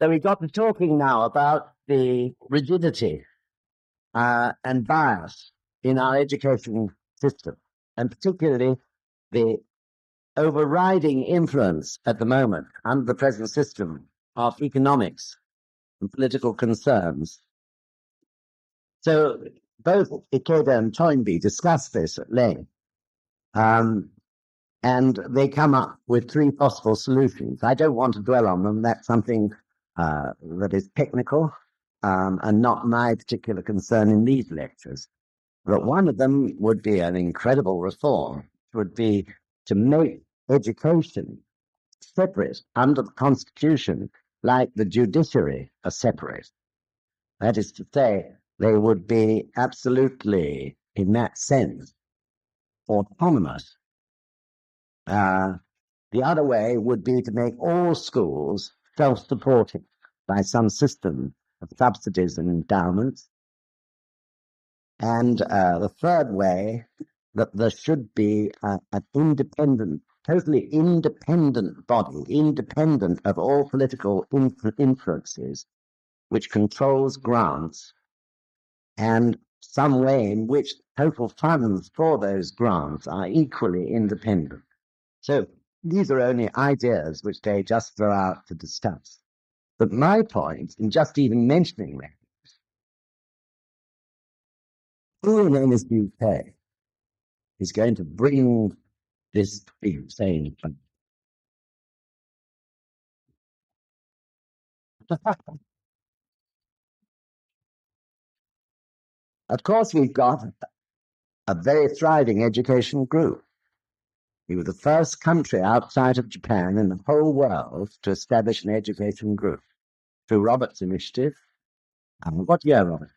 So we got to talking now about the rigidity and bias in our education system, and particularly the overriding influence at the moment under the present system of economics and political concerns. So both Ikeda and Toynbee discuss this at length, and they come up with three possible solutions. I don't want to dwell on them. That's something that is technical and not my particular concern in these lectures. But one of them would be an incredible reform, would be to make education separate under the Constitution, like the judiciary are separate. That is to say, they would be absolutely, in that sense, autonomous. The other way would be to make all schools self-supporting by some system of subsidies and endowments. And the third way, that there should be an independent, totally independent body, independent of all political influences, which controls grants, and some way in which total funds for those grants are equally independent. So these are only ideas which they just throw out to discuss. But my point in just even mentioning that, who in this UK is going to bring this big saying? Of course, we've got a very thriving education group. We were the first country outside of Japan in the whole world to establish an education group through Robert's initiative. What year, Robert?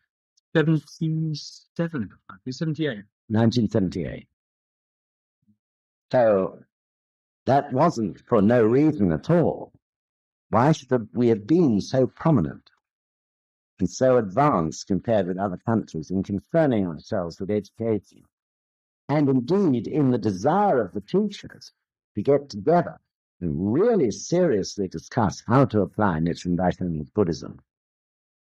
77, 78. 1978. So that wasn't for no reason at all. Why should we have been so prominent and so advanced compared with other countries in concerning ourselves with education? And indeed, in the desire of the teachers to get together and really seriously discuss how to apply Nichiren Daishonin's Buddhism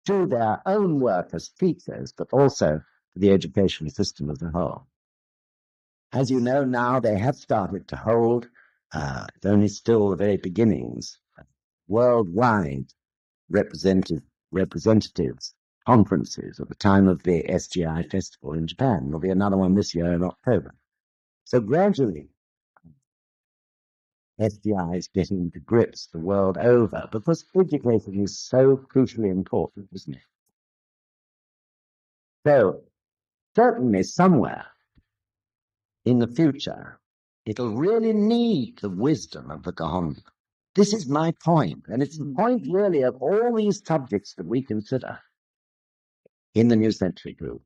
to their own work as teachers, but also to the education system as a whole. As you know now, they have started to hold, it's only still the very beginnings, worldwide representatives conferences at the time of the SGI festival in Japan. There'll be another one this year in October. So gradually, SGI is getting to grips the world over because education is so crucially important, isn't it? So certainly somewhere in the future, it'll really need the wisdom of the Gohonzon. This is my point, and it's the point really of all these subjects that we consider in the New Century Group.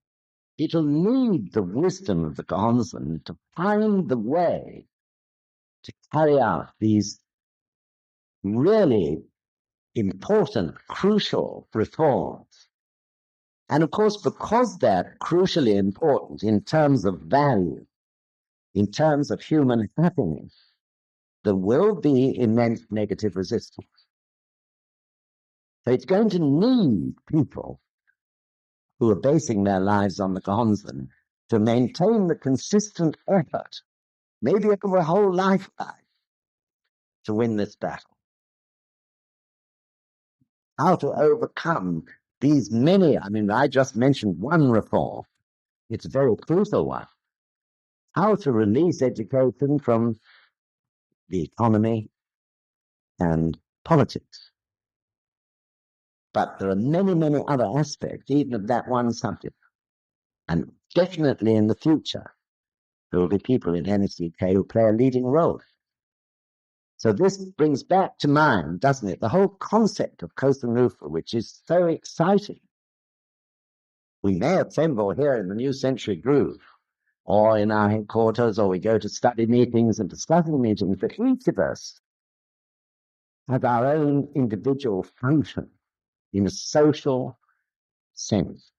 It'll need the wisdom of the Gohonzon to find the way to carry out these really important, crucial reforms. And of course, because they're crucially important in terms of value, in terms of human happiness, there will be immense negative resistance. So it's going to need people who are basing their lives on the Gohonzon to maintain the consistent effort, maybe of a whole lifetime, to win this battle. How to overcome these many, I just mentioned one reform. It's a very crucial one. How to release education from the economy and politics. But there are many, many other aspects, even of that one subject. And definitely in the future, there will be people in NSUK who play a leading role. So this brings back to mind, doesn't it, the whole concept of Kosen Rufu, which is so exciting. We may assemble here in the New Century Group, or in our headquarters, or we go to study meetings and discussion meetings, but each of us has our own individual function in a social sense,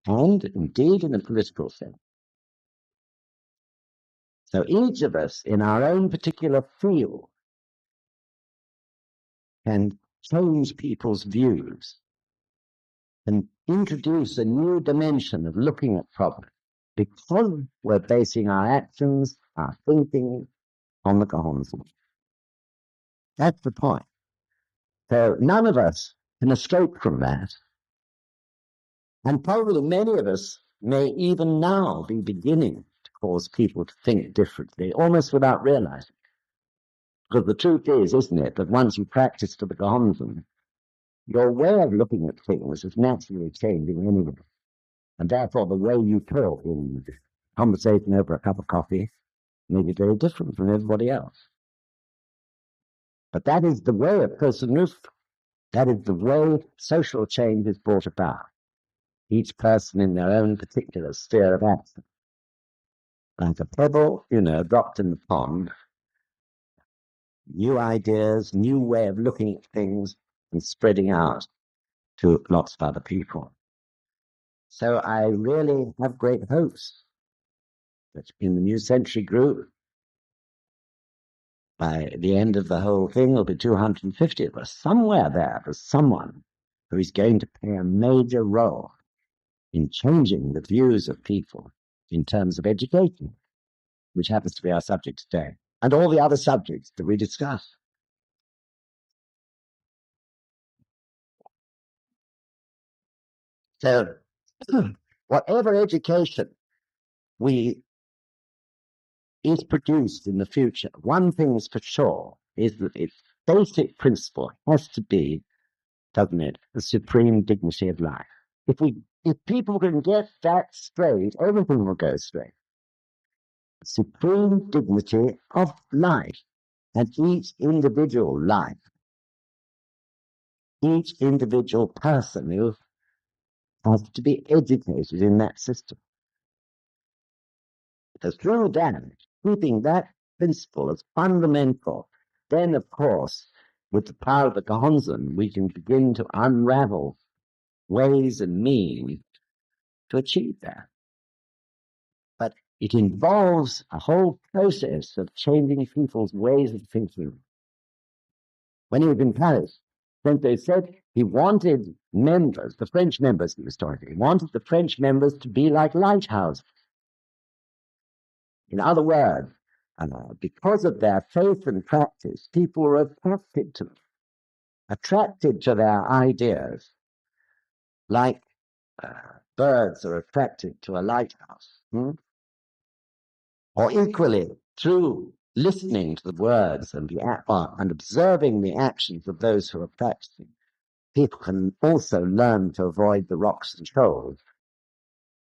and indeed in a political sense. So each of us in our own particular field can change people's views and introduce a new dimension of looking at problems because we're basing our actions, our thinking on the Gohonzon. That's the point. So none of us can escape from that. And probably many of us may even now be beginning to cause people to think differently, almost without realizing. Because the truth is, isn't it, that once you practice to the Gohonzon, your way of looking at things is naturally changing anyway. And therefore, the way you talk in conversation over a cup of coffee may be very different from everybody else. But that is the way of personhood. That is the way social change is brought about. Each person in their own particular sphere of action. Like a pebble, dropped in the pond. New ideas, new way of looking at things and spreading out to lots of other people. So I really have great hopes that in the New Century group, by the end of the whole thing, there'll be 250 of us. Somewhere there's someone who is going to play a major role in changing the views of people in terms of education, which happens to be our subject today, and all the other subjects that we discuss. So, whatever education is produced in the future, one thing is for sure, is that its basic principle has to be, doesn't it, the supreme dignity of life. If people can get that straight, everything will go straight. The supreme dignity of life, and each individual life, each individual person who has to be educated in that system. Because through that, keeping that principle as fundamental, then of course, with the power of the Gohonzon, we can begin to unravel ways and means to achieve that. But it involves a whole process of changing people's ways of thinking. When he was in Paris, they said he wanted members, the French members he was talking, he wanted the French members to be like lighthouses. In other words, because of their faith and practice, people were attracted to them, attracted to their ideas, like birds are attracted to a lighthouse. Or equally, through listening to the words and observing the actions of those who are practicing, people can also learn to avoid the rocks and shoals,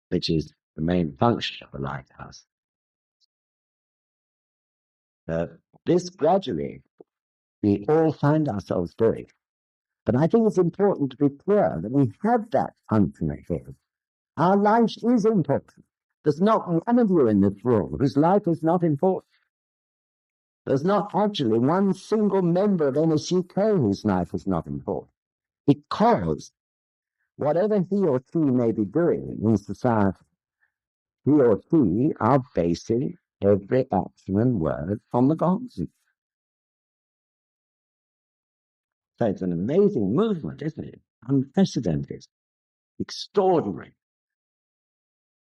which is the main function of a lighthouse. This gradually we all find ourselves doing. But I think it's important to be clear that we have that function ahead. Our life is important. There's not one of you in this room whose life is not important. There's not actually one single member of NSUK whose life is not important. Because whatever he or she may be doing in society, he or she are basing every action and word on the Gohonzon. So it's an amazing movement, isn't it? Unprecedented, extraordinary,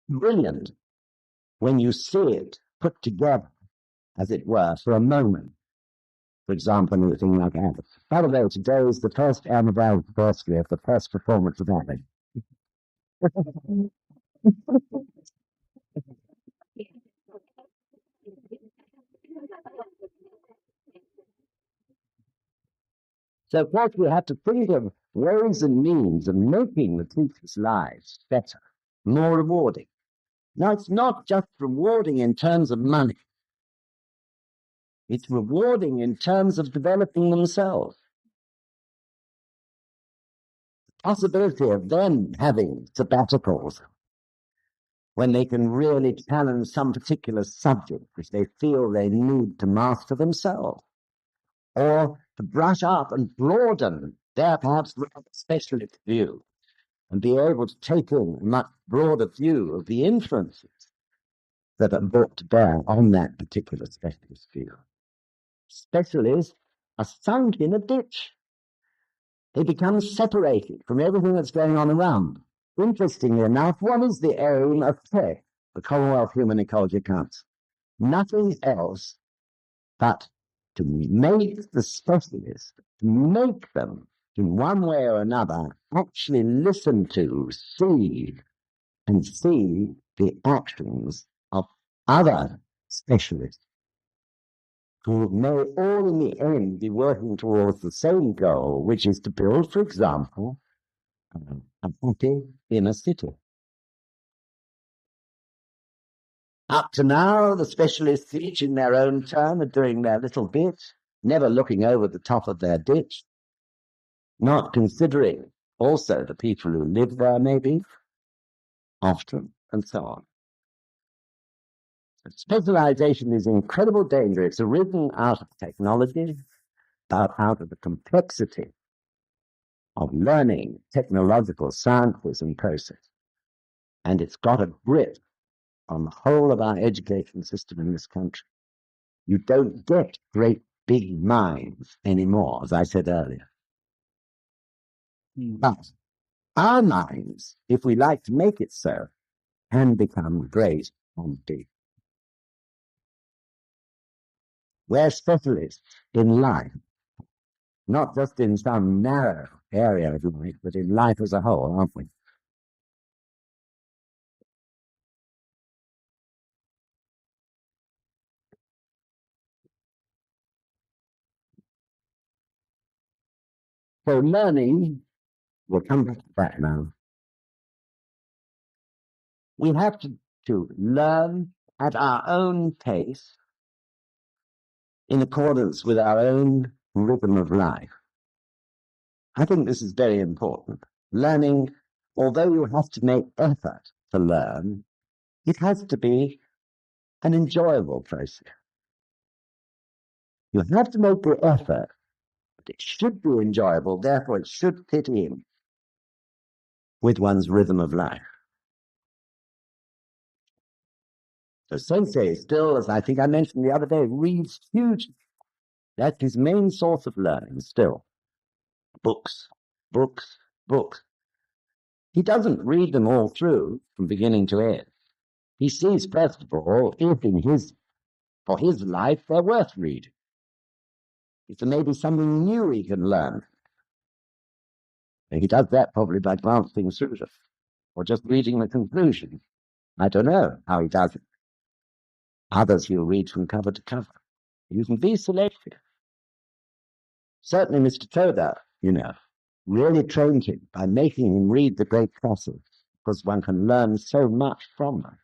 brilliant, when you see it put together, as it were, for a moment. For example, anything like that. By the way, today is the first anniversary of the first performance of Abbott. So, of course, we have to think of ways and means of making the teachers' lives better, more rewarding. Now, it's not just rewarding in terms of money. It's rewarding in terms of developing themselves. The possibility of them having sabbaticals when they can really challenge some particular subject which they feel they need to master themselves, or to brush up and broaden their perhaps specialist view and be able to take in a much broader view of the influences that are brought to bear on that particular specialist view. Specialists are sunk in a ditch. They become separated from everything that's going on around. Interestingly enough, what is the aim of TEC, the Commonwealth Human Ecology Council? Nothing else but to make the specialists, to make them, in one way or another, actually listen to, see the actions of other specialists who may all in the end be working towards the same goal, which is to build, for example, a happy inner city. Up to now, the specialists, each in their own turn, are doing their little bit, never looking over the top of their ditch, not considering also the people who live there, maybe, often, and so on. Specialization is incredible danger. It's arisen out of technology, out of the complexity of learning, technological sciences and process. And it's got a grip on the whole of our education system in this country. You don't get great big minds anymore, as I said earlier. But our minds, if we like to make it so, can become great and big. We're specialists in life, not just in some narrow area of life, but in life as a whole, aren't we? So learning, we'll come back to that now. We have to learn at our own pace, in accordance with our own rhythm of life. I think this is very important. Learning, although you have to make effort to learn, it has to be an enjoyable process. You have to make the effort, but it should be enjoyable, therefore it should fit in with one's rhythm of life. So Sensei still, as I think I mentioned the other day, reads hugely. That's his main source of learning still. Books, books, books. He doesn't read them all through from beginning to end. He sees, first of all, if for his life they're worth reading. If there may be something new he can learn. And he does that probably by glancing through them, or just reading the conclusion. I don't know how he does it. Others he'll read from cover to cover. You can be selective. Certainly Mr. Toda, really trained him by making him read the great classics, because one can learn so much from them.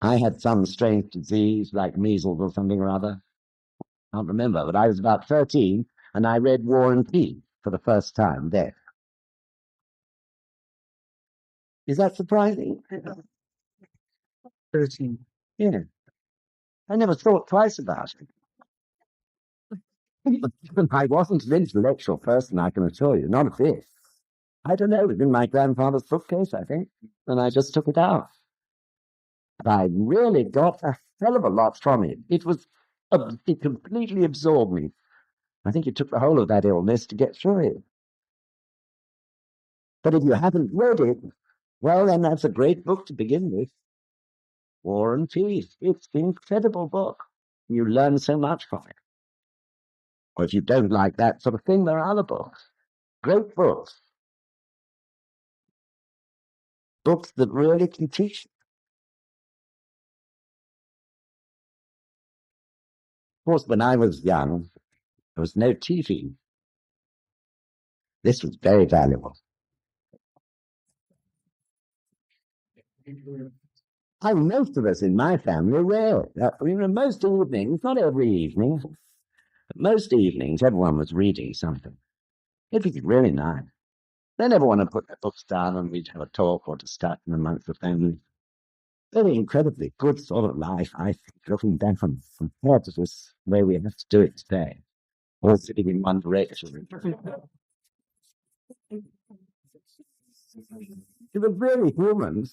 I had some strange disease like measles or something or other. I can't remember, but I was about 13 and I read War and Peace for the first time there. Is that surprising? 13. Yeah. I never thought twice about it. I wasn't an intellectual person, I can assure you, not a bit. I don't know, it was in my grandfather's bookcase, I think, and I just took it out. But I really got a hell of a lot from it. It completely absorbed me. I think it took the whole of that illness to get through it. But if you haven't read it, well, then that's a great book to begin with. War and Peace. It's an incredible book. You learn so much from it. Or if you don't like that sort of thing, there are other books. Great books. Books that really can teach you. Of course, when I was young, there was no TV. This was very valuable. Most of us in my family read. Most evenings, not every evening, but most evenings, everyone was reading something. It was really nice. They never want to put their books down and we'd have a talk or discussion amongst the family. Very incredibly good sort of life, I think, looking back on compared to this way we have to do it today, all sitting in one direction. It was really human.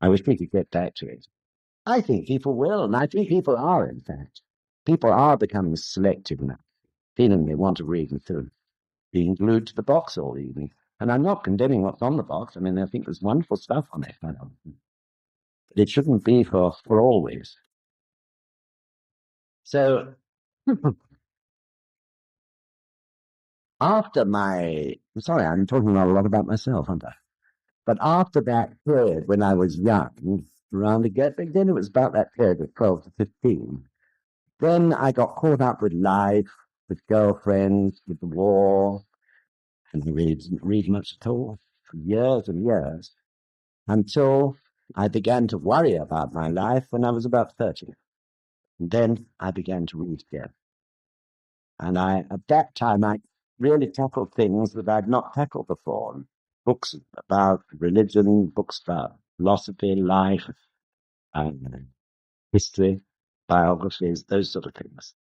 I wish we could get back to it. I think people will, and I think people are, in fact. People are becoming selective now. feeling they want to read instead of being glued to the box all evening. And I'm not condemning what's on the box. I mean, I think there's wonderful stuff on it. But it shouldn't be for always. So after sorry, I'm talking a lot about myself, aren't I? But after that period when I was young, around again, then it was about that period of 12 to 15, then I got caught up with life, with girlfriends, with the war, and I really didn't read much at all for years and years until I began to worry about my life when I was about 30. And then I began to read again. And at that time, I really tackled things that I'd not tackled before. Books about religion, books about philosophy, life, history, biographies, those sort of things.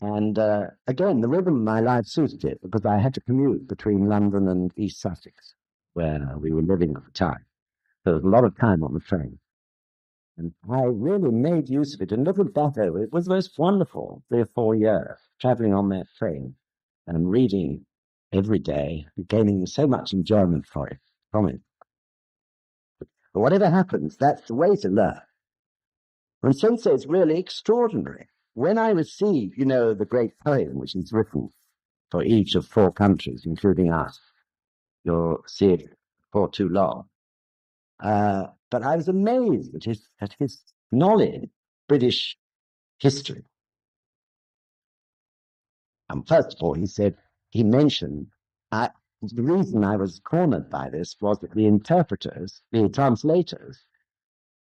And again, the rhythm of my life suited it because I had to commute between London and East Sussex, where we were living at the time. So there was a lot of time on the train. And I really made use of it. And looking back over it, it was the most wonderful 3 or 4 years traveling on that train and reading every day, gaining so much enjoyment from it. But whatever happens, that's the way to learn. And Sensei is really extraordinary. When I receive, the great poem which he's written for each of 4 countries, including us, you'll see it before too long. But I was amazed at his knowledge, British history. First of all, he mentioned, the reason I was cornered by this was that the translators,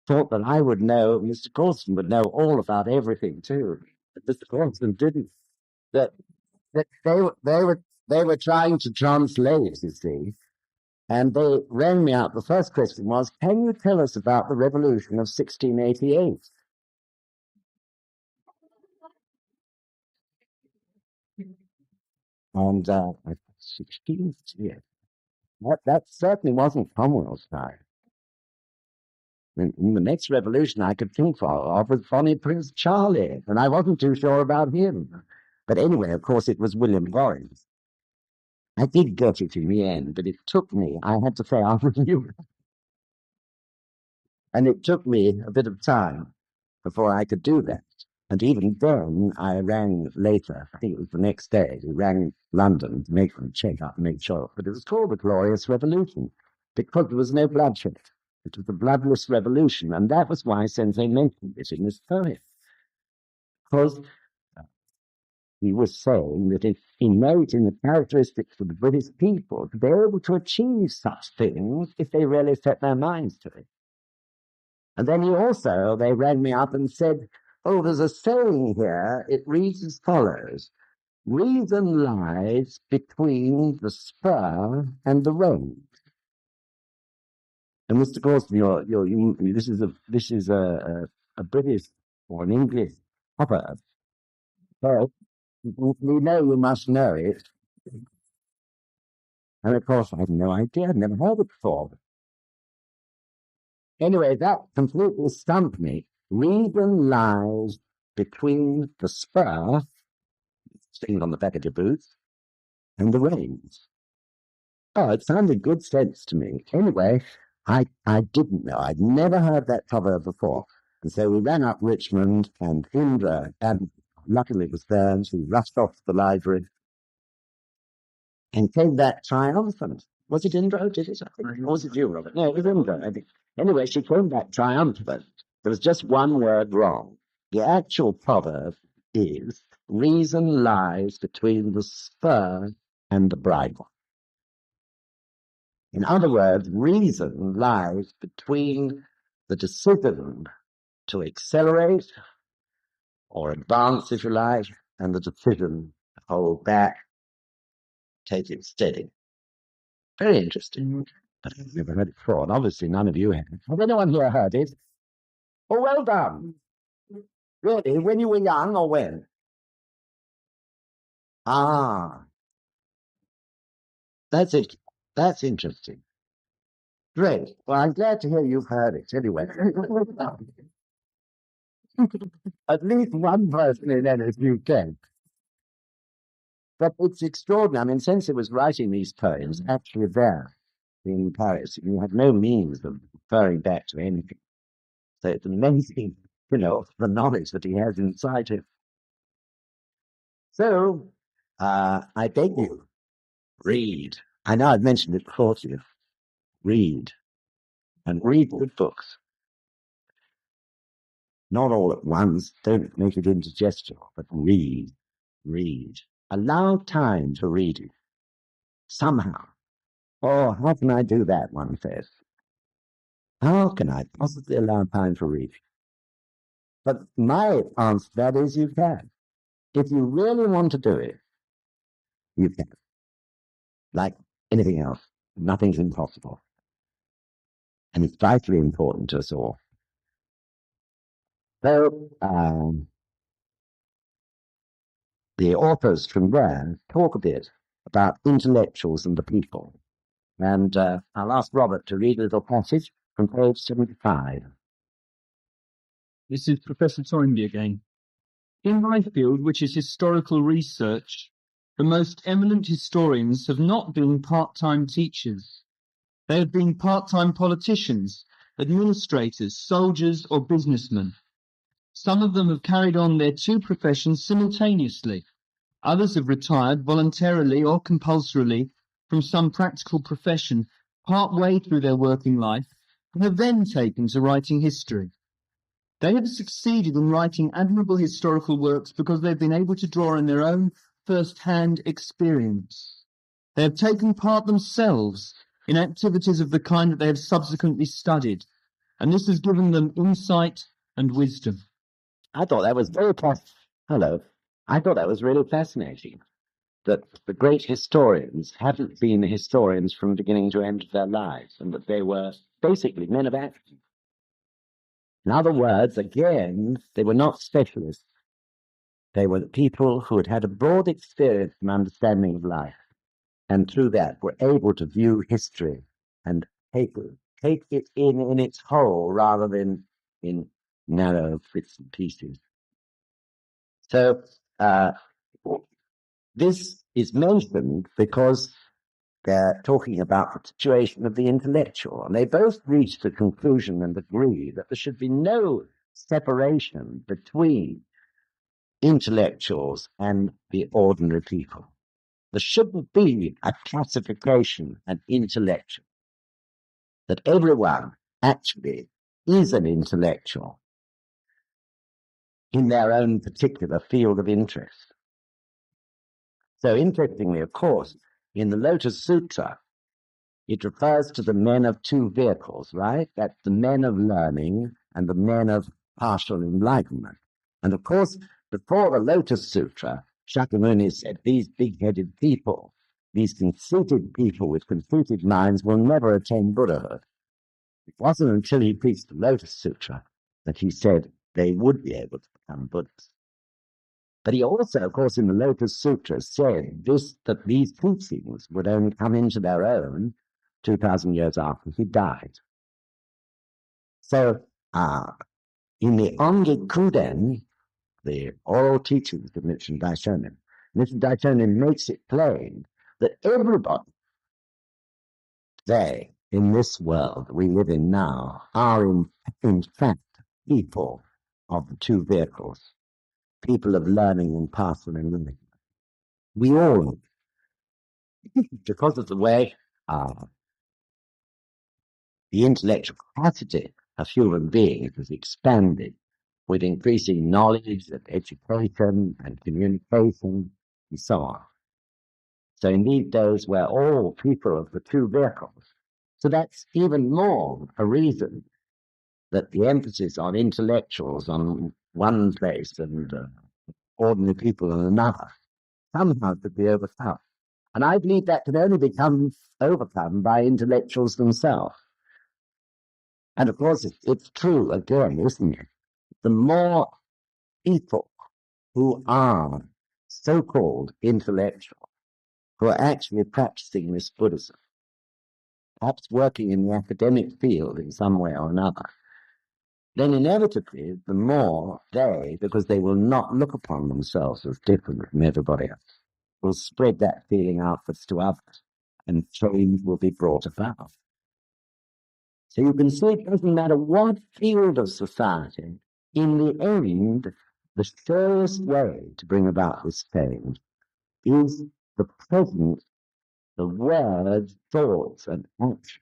thought that I would know, Mr. Corson would know all about everything too. But Mr. Corson didn't. That they were trying to translate, you see, and they rang me up. The first question was, "Can you tell us about the revolution of 1688?" And 16, yeah, that certainly wasn't Cromwell's time. And the next revolution I could think of was Bonnie Prince Charlie, and I wasn't too sure about him. But anyway, of course, it was William Lawrence. I did get it in the end, but it took me, I had to say, after you, and it took me a bit of time before I could do that. And even then, I rang later, I think it was the next day, we rang London to make them check up and make sure. But it was called the Glorious Revolution because there was no bloodshed. It was the bloodless revolution, and that was why Sensei mentioned it in his poem. Because he was saying that it's innate in the characteristics of the British people to be able to achieve such things if they really set their minds to it. And then they rang me up and said, "Oh, there's a saying here. It reads as follows. Reason lies between the spur and the rein." And Mr. Corson, this is a British or an English proverb. So we know you must know it. And of course, I had no idea. I'd never heard it before. Anyway, that completely stumped me. Reason lies between the spur, sticking on the back of your boots, and the reins. Oh, it sounded good sense to me. Anyway, I didn't know. I'd never heard that proverb before. And so we ran up Richmond, and Indra, and luckily it was there, and she rushed off to the library and came back triumphant. Was it Indra who did it? I think. Or was it you, Robert? No, it was Indra, I think. Anyway, she came back triumphant. There was just one word wrong. The actual proverb is, reason lies between the spur and the bridle. In other words, reason lies between the decision to accelerate or advance, if you like, and the decision to hold back, take it steady. Very interesting. But I've never heard it before, and obviously none of you have. Has anyone here heard it? Oh, well done. Really? When you were young or when? Ah, that's it. That's interesting. Great. Well, I'm glad to hear you've heard it anyway. At least one person in NSUK. But it's extraordinary. I mean, since he was writing these poems, actually there in Paris, you had no means of referring back to anything. So it's amazing, the knowledge that he has inside him. So I beg you, read. I know I've mentioned it before to you. Read. And read good books. Not all at once. Don't make it indigestible, but read. Read. Allow time to read it. Somehow. Oh, how can I do that, one says. How can I possibly allow time for reading? But my answer to that is you can. If you really want to do it, you can. Like anything else, nothing's impossible. And it's vitally important to us all. So, the authors from there talk a bit about intellectuals and the people. And I'll ask Robert to read a little passage from page 75. This is Professor Toynbee again. In my field, which is historical research, the most eminent historians have not been part-time teachers. They have been part-time politicians, administrators, soldiers, or businessmen. Some of them have carried on their two professions simultaneously. Others have retired voluntarily or compulsorily from some practical profession part way through their working life and have then taken to writing history. They have succeeded in writing admirable historical works because they have been able to draw on their own first-hand experience. They have taken part themselves in activities of the kind that they have subsequently studied, and this has given them insight and wisdom. I thought that was I thought that was really fascinating, that the great historians hadn't been historians from beginning to end of their lives, and that they were basically men of action. In other words, again, they were not specialists. They were people who had had a broad experience and understanding of life, and through that were able to view history and take it in its whole rather than in narrow bits and pieces. So this is mentioned because they're talking about the situation of the intellectual, and they both reach the conclusion and agree that there should be no separation between intellectuals and the ordinary people. There shouldn't be a classification an intellectual, that everyone actually is an intellectual in their own particular field of interest. So interestingly, of course, in the Lotus Sutra, it refers to the men of two vehicles, right? That's the men of learning and the men of partial enlightenment. And of course, before the Lotus Sutra, Shakyamuni said these big-headed people, these conceited people with conceited minds will never attain Buddhahood. It wasn't until he preached the Lotus Sutra that he said they would be able to become Buddhists. But he also, of course, in the Lotus Sutra said that these teachings would only come into their own 2,000 years after he died. So in the Ongi Kuden, the oral teachings of Nichiren Daishonin makes it plain that everybody today in this world we live in now are in fact people of the two vehicles, people of learning and partial enlightenment. We all, because of the way the intellectual capacity of human beings has expanded with increasing knowledge and education and communication and so on. So in these days we're all people of the two vehicles. So that's even more a reason that the emphasis on intellectuals on one place and ordinary people on another somehow could be overcome. And I believe that can only become overcome by intellectuals themselves. And of course, it's true again, isn't it? The more people who are so-called intellectual, who are actually practicing this Buddhism, perhaps working in the academic field in some way or another, then inevitably the more they, because they will not look upon themselves as different from everybody else, will spread that feeling outwards to others, and change will be brought about. So you can see it doesn't matter what field of society, in the end, the surest way to bring about this change is the presence, the words, thoughts, and actions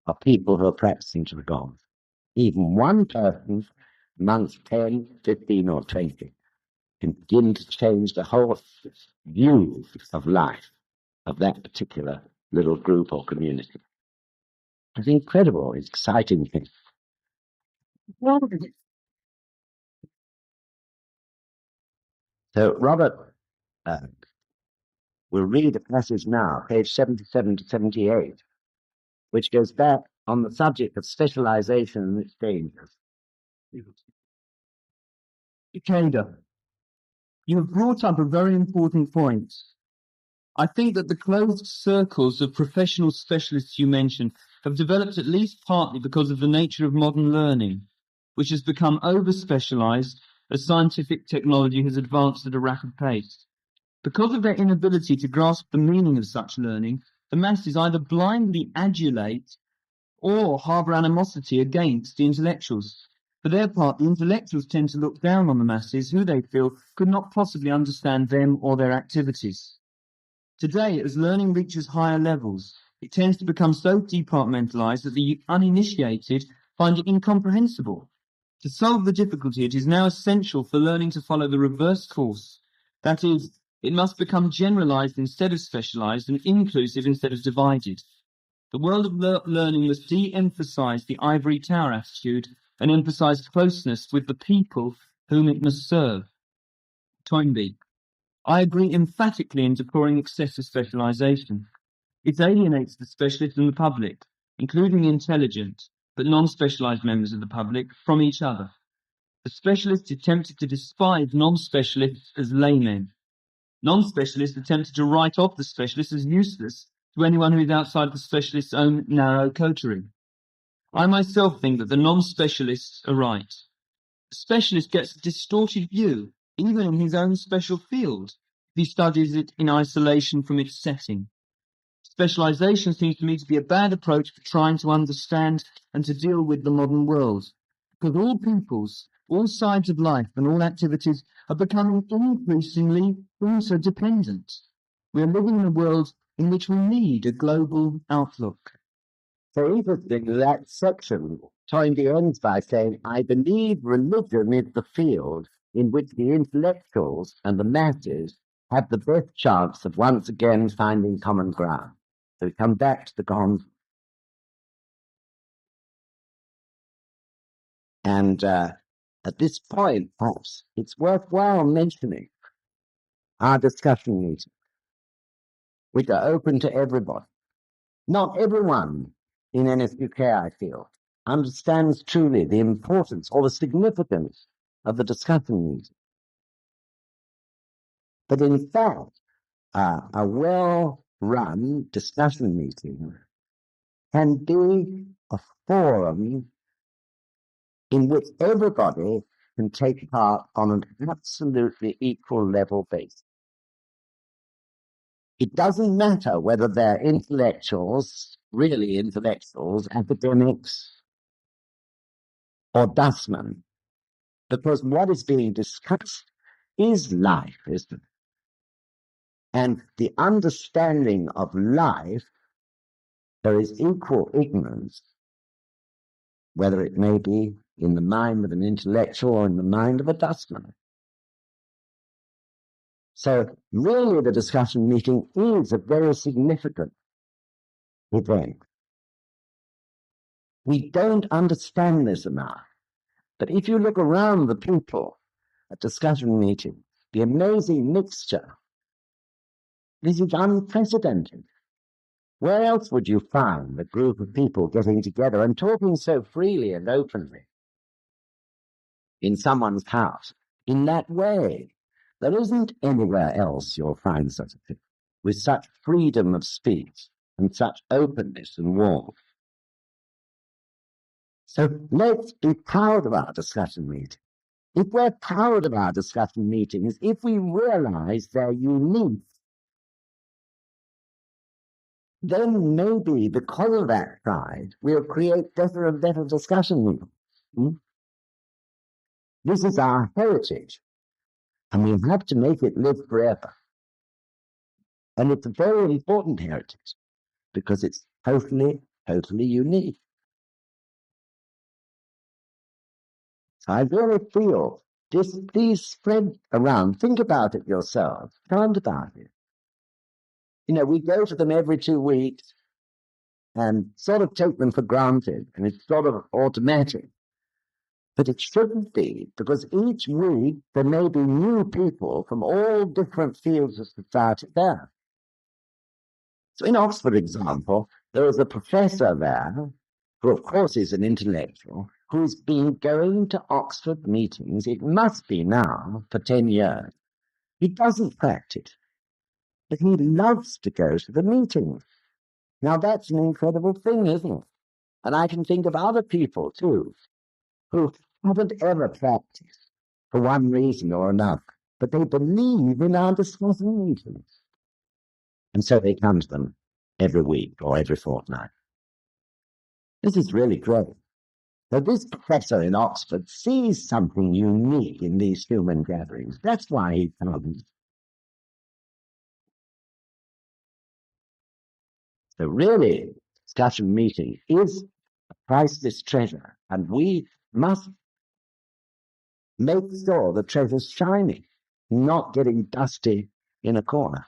of people who are practicing to the gods. Even one person amongst 10, 15, or 20 can begin to change the whole view of life of that particular little group or community. It's incredible, it's exciting thing. So Robert will read a passage now, page 77 to 78, which goes back on the subject of specialization and its dangers. Ikeda, you have brought up a very important point. I think that the closed circles of professional specialists you mentioned have developed at least partly because of the nature of modern learning, which has become over-specialized as scientific technology has advanced at a rapid pace. Because of their inability to grasp the meaning of such learning, the masses either blindly adulate or harbour animosity against the intellectuals. For their part, the intellectuals tend to look down on the masses who they feel could not possibly understand them or their activities. Today, as learning reaches higher levels, it tends to become so departmentalized that the uninitiated find it incomprehensible. To solve the difficulty, it is now essential for learning to follow the reverse course. That is, it must become generalized instead of specialized and inclusive instead of divided. The world of learning must de-emphasize the ivory tower attitude and emphasize closeness with the people whom it must serve. Toynbee. I agree emphatically in deploring excessive specialization. It alienates the specialist and the public, including intelligent but non-specialized members of the public, from each other. The specialist is tempted to despise non-specialists as laymen. Non-specialists are tempted to write off the specialist as useless to anyone who is outside the specialist's own narrow coterie. I myself think that the non-specialists are right. The specialist gets a distorted view, even in his own special field, if he studies it in isolation from its setting. Specialization seems to me to be a bad approach for trying to understand and to deal with the modern world, because all peoples, all sides of life and all activities are becoming increasingly interdependent. We are living in a world in which we need a global outlook. So interesting, that section, Toynbee ends by saying, I believe religion is the field in which the intellectuals and the masses have the best chance of once again finding common ground. So we come back to the Gons. And at this point, perhaps, it's worthwhile mentioning our discussion meetings, which are open to everybody. Not everyone in NSUK, I feel, understands truly the importance or the significance of the discussion meeting. But in fact, a well-run discussion meeting can be a forum in which everybody can take part on an absolutely equal level basis. It doesn't matter whether they're intellectuals, really intellectuals, academics, or dustmen, because what is being discussed is life, isn't it? And the understanding of life, there is equal ignorance, whether it may be in the mind of an intellectual or in the mind of a dustman. So really the discussion meeting is a very significant event. We don't understand this enough. But if you look around the people at discussion meetings, the amazing mixture, this is unprecedented. Where else would you find a group of people getting together and talking so freely and openly in someone's house in that way? There isn't anywhere else you'll find such a thing, with such freedom of speech and such openness and warmth. So let's be proud of our discussion meetings. If we're proud of our discussion meetings, if we realize they're unique then maybe because of that pride, we'll create better and better discussion. This is our heritage, and we have to make it live forever. And it's a very important heritage because it's totally, totally unique. So I really feel this, please spread around. Think about it yourself. Comment about it. You know, we go to them every 2 weeks and sort of take them for granted, and it's sort of automatic. But it shouldn't be, because each week there may be new people from all different fields of society there. So in Oxford, example, there is a professor there, who of course is an intellectual, who's been going to Oxford meetings, it must be now, for 10 years. He doesn't practice, but he loves to go to the meetings. Now that's an incredible thing, isn't it? And I can think of other people too, who haven't ever practiced for one reason or another, but they believe in our discussion meetings. And so they come to them every week or every fortnight. This is really great. So this professor in Oxford sees something unique in these human gatherings. That's why he comes. So really, discussion meeting is a priceless treasure, and we must make sure the treasure's shining, not getting dusty in a corner.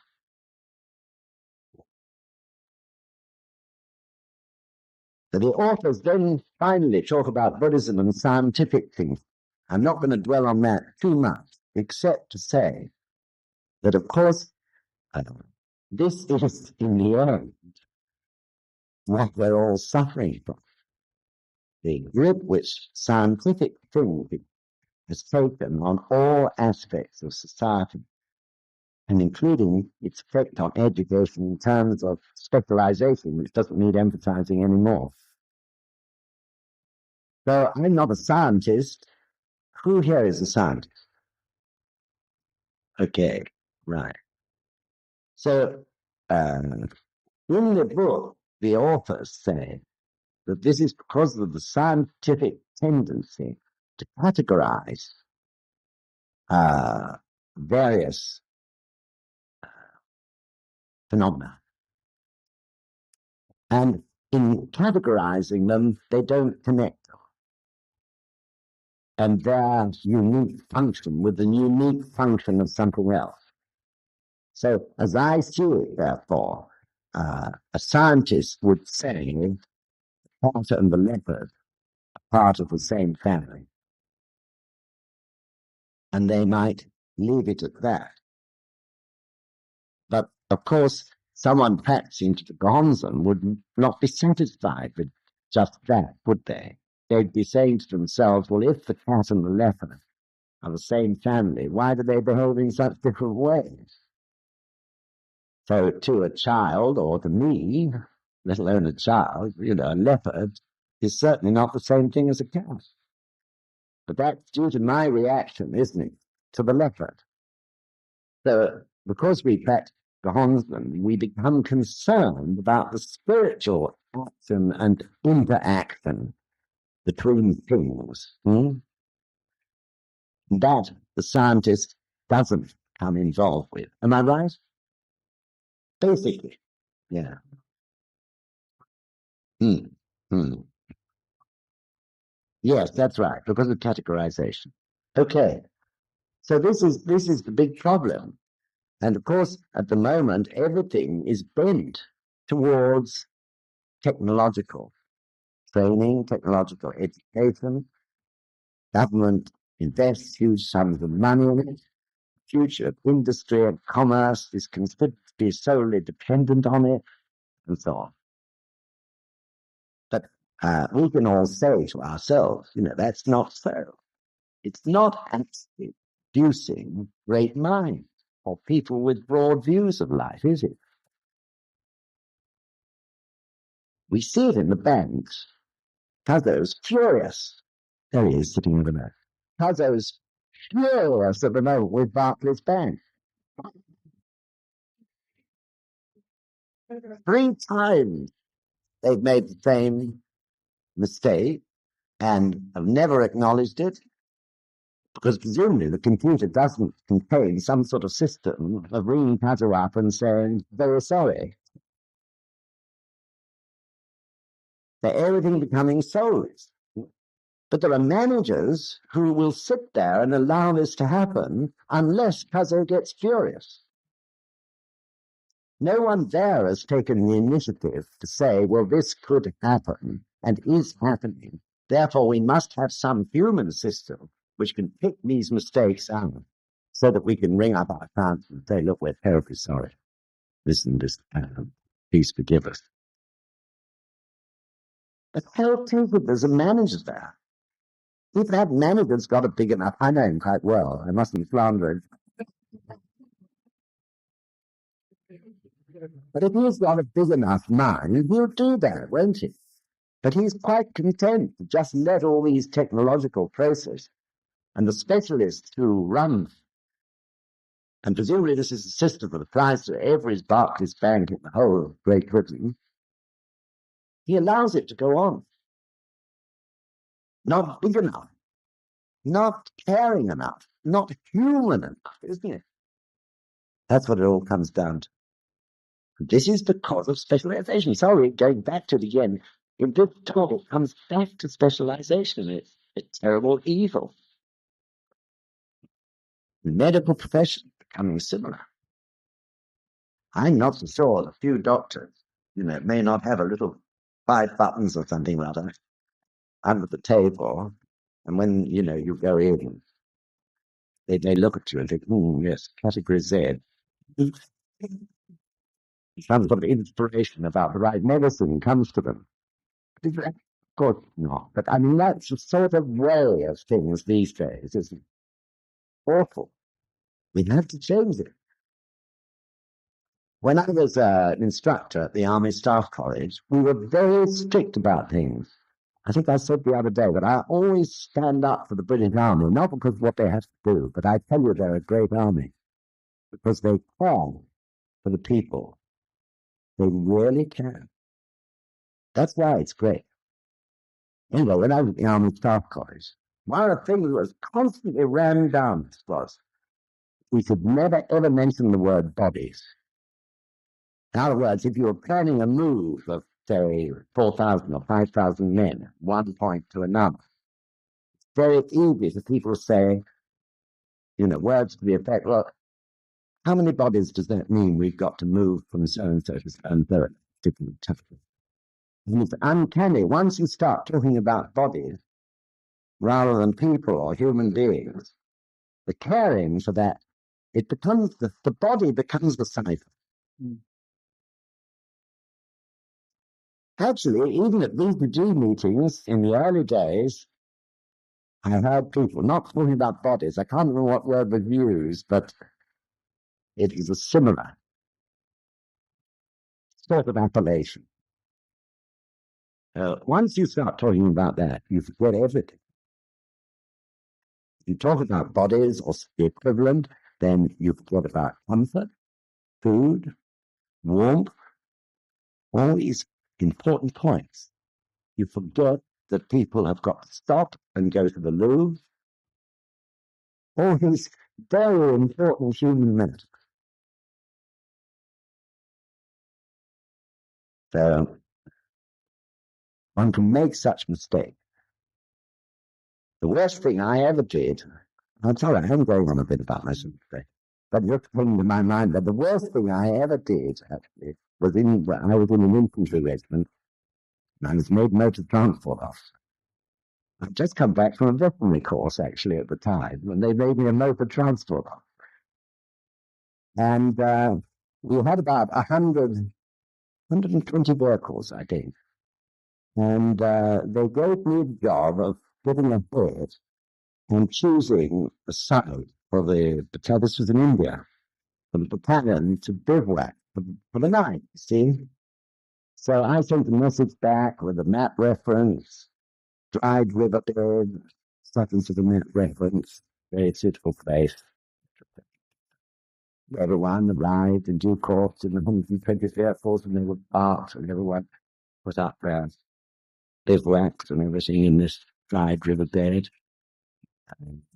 So the authors then finally talk about Buddhism and scientific things. I'm not going to dwell on that too much, except to say that, of course, this is, in the end, what we're all suffering from. The grip which scientific thinking has taken on all aspects of society, and including its effect on education in terms of specialization, which doesn't need emphasizing anymore. So I'm not a scientist. Who here is a scientist? Okay, right. So in the book, the authors say that this is because of the scientific tendency to categorize various phenomena. And in categorizing them, they don't connect them. And their unique function with the unique function of something else. So as I see it, therefore, a scientist would say the otter and the leopard are part of the same family. And they might leave it at that. But of course, someone practicing to the Gonzan would not be satisfied with just that, would they? They'd be saying to themselves, well, if the cat and the leopard are the same family, why do they behave in such different ways? So to a child, or to me, let alone a child, a leopard is certainly not the same thing as a cat. But that's due to my reaction, isn't it, to the leopard? So because we practice Gonzan, we become concerned about the spiritual action and interaction between things. That the scientist doesn't come involved with. Am I right? Basically, yeah. Hmm. Hmm. Yes, that's right, because of categorization. Okay, so this is the big problem. And of course, at the moment, everything is bent towards technological training, technological education. Government invests huge sums of money in it. Future of industry and commerce is considered to be solely dependent on it, and so on. But we can all say to ourselves, that's not so. It's not actually producing great minds or people with broad views of life, is it? We see it in the banks. Cuzzo's furious. There he is, sitting in the back. Cuzzo's furious at the moment with Barclays Bank. 3 times they've made the same mistake and have never acknowledged it, because presumably the computer doesn't contain some sort of system of ringing Kazu up and saying, very sorry. For everything becoming soulless. But there are managers who will sit there and allow this to happen unless Kazu gets furious. No one there has taken the initiative to say, well, this could happen and is happening. Therefore, we must have some human system which can pick these mistakes out so that we can ring up our accounts and say, look, we're terribly sorry. Listen, please forgive us. But how take it there's a manager there? If that manager's got a big enough, I know him quite well, I mustn't slander him. But if he's got a big enough mind, he'll do that, won't he? But he's quite content to just let all these technological processes and the specialists who run, and presumably this is a system that applies to every Barclays bank in the whole of Great Britain, he allows it to go on. Not big enough, not caring enough, not human enough, isn't it? That's what it all comes down to. This is because of specialization. Sorry, going back to it again. In this talk, it comes back to specialization. It's a terrible evil. The medical profession becoming similar. I'm not so sure a few doctors, may not have a little 5 buttons or something like that under the table. And when, you go in, they look at you and think, yes, category Z. Some sort of inspiration about the right medicine comes to them. Of course not. But I mean, that's the sort of way of things these days, isn't it? Awful. We have to change it. When I was an instructor at the Army Staff College, we were very strict about things. I think I said the other day that I always stand up for the British Army, not because of what they have to do, but I tell you they're a great army, because they care for the people. They really care. That's why it's great. Anyway, when I was at the Army Staff College, one of the things that was constantly rammed down was we should never ever mention the word bodies. In other words, if you were planning a move of, say, 4,000 or 5,000 men, one point to another, it's very easy for people to say, words to the effect, well, how many bodies does that mean we've got to move from so-and-so to so-and-so at different times? And it's uncanny. Once you start talking about bodies, rather than people or human beings, the caring for that, it becomes, the body becomes the cipher. Actually, even at BPG meetings in the early days, I heard people not talking about bodies. I can't remember what word was used, but it is a similar sort of appellation. Once you start talking about that, you forget everything. If you talk about bodies or the equivalent, then you forget about comfort, food, warmth, all these important points. You forget that people have got to stop and go to the loo. All these very important human matters. So one can make such mistakes. The worst thing I ever did, I'm sorry, I'm going on a bit about myself today, but it just came to my mind that the worst thing I ever did, actually, was I was in an infantry regiment, and I was made motor transport officer. I'd just come back from a veterinary course, actually, at the time, and they made me a motor transport officer. And we had about 120 vehicles, I think. And they gave me the job of getting ahead and choosing a site for the battalion. This was in India, for the battalion to bivouac for the night, you see. So I sent a message back with a map reference, dried riverbed, such and such a map reference, very suitable place. everyone arrived in due course in the 120th Air Force, and they were parked, and everyone put up their bivouacs and everything in this dried riverbed.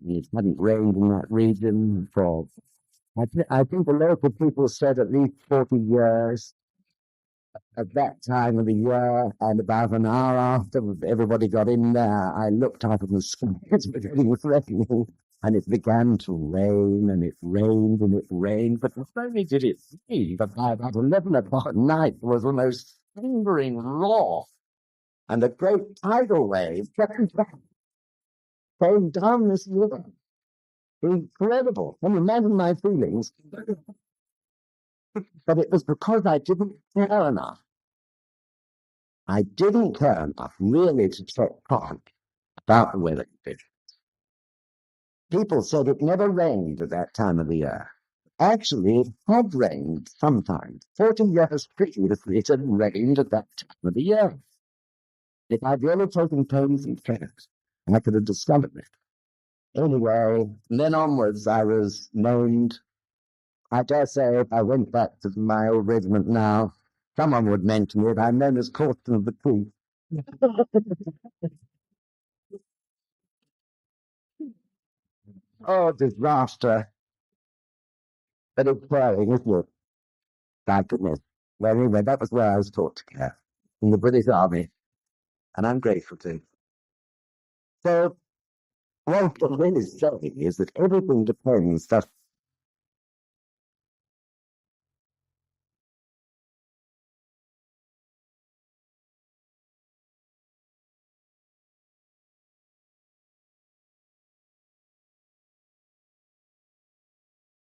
It hadn't rained in that region for, I think the local people said at least 40 years. At that time of the year, and about an hour after everybody got in there, I looked up at the sky, it was raining, and it began to rain, and it rained, and it rained, but not only did it rain, but by about 11 o'clock at night, there was the most thundering roar, and a great tidal wave came down this river. Incredible. Can you imagine my feelings? But it was because I didn't care enough. I didn't care enough really to take part about the weather conditions. People said it never rained at that time of the year. Actually, it had rained sometimes. 40 years previously, it had rained at that time of the year. If I'd really taken pains and care, I could have discovered it. Anyway, then onwards, I was named. I dare say if I went back to my old regiment now, someone would mention it. I'm known as Captain of the Creek. Oh, disaster. But it's caring, isn't it? Thank goodness. Well, anyway, that was where I was taught to care, in the British Army, and I'm grateful to. So, what I'm really saying is that everything depends just